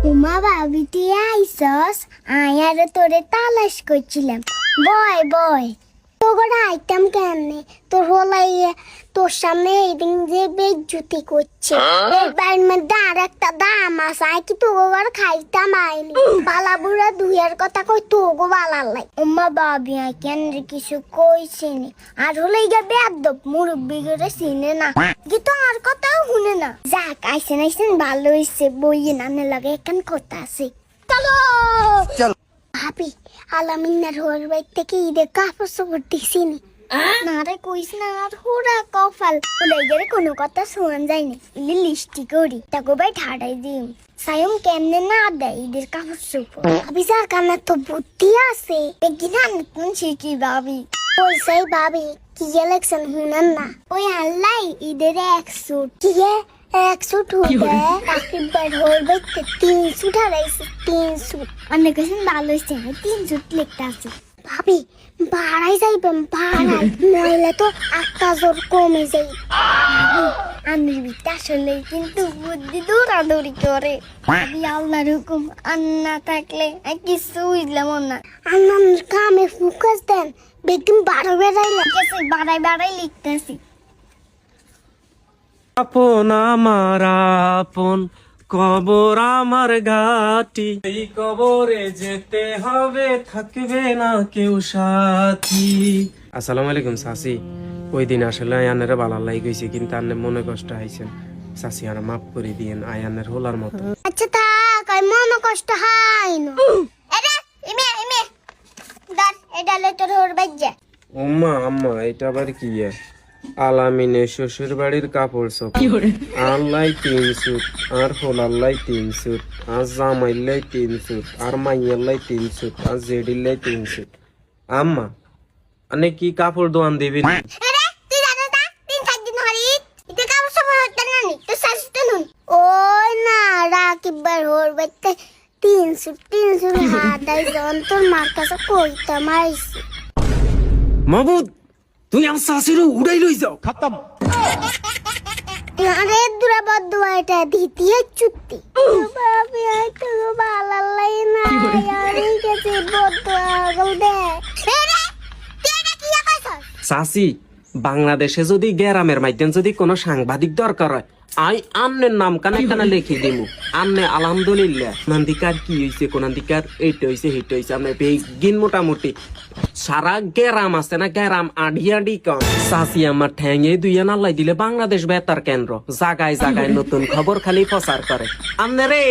উমা ভাবি তুই আইসস আয়ার তোরে তালাশ করছিলাম বয় বয় তোর আইটেম কেমনে তোর হলাই তোর সামনে এইদিন যে বেজ্জুতি করছে এবার মধ্যে আর একটা দাম আছে আই কি তোগো আর খাইতাম আইনি বালা বুড়া দুইয়ের কথা কই তোগো বালার লাই উম্মা বাবি আই কেন কিছু কইছিনি আর হলাই গা বেয়াদব মুরব্বি করে চিনে না কিন্তু আর কথাও শুনে না যাক আইসেন আইসেন ভালো হইছে বইয়ে নানে লাগে একখান কথা আছে চলো ভাবি আলামিনার হোর বাইর থেকে ঈদের কাপড় চোপড় দিছিনি না রে কইস না আর হোরা কপাল ওলাই গেলে কোনো কথা শোনা যায়নি ইলি লিস্টি করি তাকে ভাই ঠাড়াই দিম সায়ম কেমনে না দেয় ঈদের কাপড় চোপড় ভাবি যা কানা তো বুদ্ধি আছে একদিন আনতুন শিখি ভাবি ওইসাই ভাবি কি ইলেকশন হুনান না ওই আল্লাহ ঈদের এক স্যুট কি এক স্যুট হইবে রাকিব ভাই হোর বাইতে 3 স্যুট হারাইছে 3 স্যুট অনেক কিছু ভালো হইছে 3 স্যুট লিখতে আছে ভাবি ভাড়াই যাইবেন ভাড়াই নইলে তো একটা জোর কমে যাই আমি বিটা আসলে কিন্তু বুদ্ধি দৌড়াদৌড়ি করে ভাবি আল্লাহর হুকুম আন্না থাকলে কিছু বুঝলাম না আন্নার কামে ফোকাস দেন বেগম বাড়াই বাড়াই লিখতেছি আপন আমার আপন কবর আমার ঘাটি এই কবরে যেতে হবে থাকবে না কেউ সাথী। আসসালামু আলাইকুম চাচি, ওই দিন আসলে আয়ানের বালালাই গেছে কিন্তু আন্নে মনে কষ্ট হয়েছে চাচি আর মাফ করে দিয়েন আয়ানের হোলার মতো। আচ্ছা থাক আর মনে কষ্ট হয় না এরে ইমে ইমে দাঁড় এটা লে তোর হোর বাজ্জা ওম্মা আম্মা এটা আবার কি আলামিনের শ্বশুর বাড়ির কাপড় চোপ আল্লাহ 3 স্যুট আর হোলাল্লাই 3 স্যুট আর জামাইল্লাই 3 স্যুট আর মাইয়াল্লাই 3 স্যুট আর জেডিল্লাই 3 স্যুট। আম্মা আনে কি কাপড় দোয়ান দিবেন? আরে তুই জানো না 3-4 দিন হরি এটা কাপড় সব হতে না নি তো শাস্তি নুন ও না রাকিব ভাই হোর বাইতে 3 স্যুট হাদাই জন তোর মার কাছে কইতা মাইছি মাবুদ তুই আমার শাশুড়ি উড়াই লই যাও খতম। আরে দুরা বদুয়া এটা দ্বিতীয় চুক্তি বাবা আই তো বালালাই না আরে কেছে বদুয়া গল দে রে তুই এটা কি কইছস চাচি বাংলাদেশে যদি গ্রামের মাধ্যমে যদি কোনো সাংবাদিক দরকার হয় আই আমনের নাম কানে কানে লিখে দিমু আমনে আলহামদুলিল্লাহ নান্দিকার কি হইছে কোনান্দিকার এইটা হইছে হেটা হইছে আমনে বেগিন মোটামুটি সারা গ্রাম আছে না গ্রাম আড়ি কম চাচি আমার ঠ্যাঙে দুইয়া নাল্লাই দিলে বাংলাদেশ বেতার কেন্দ্র জাগায় জাগায় নতুন খবর খালি প্রচার করে আমনে রে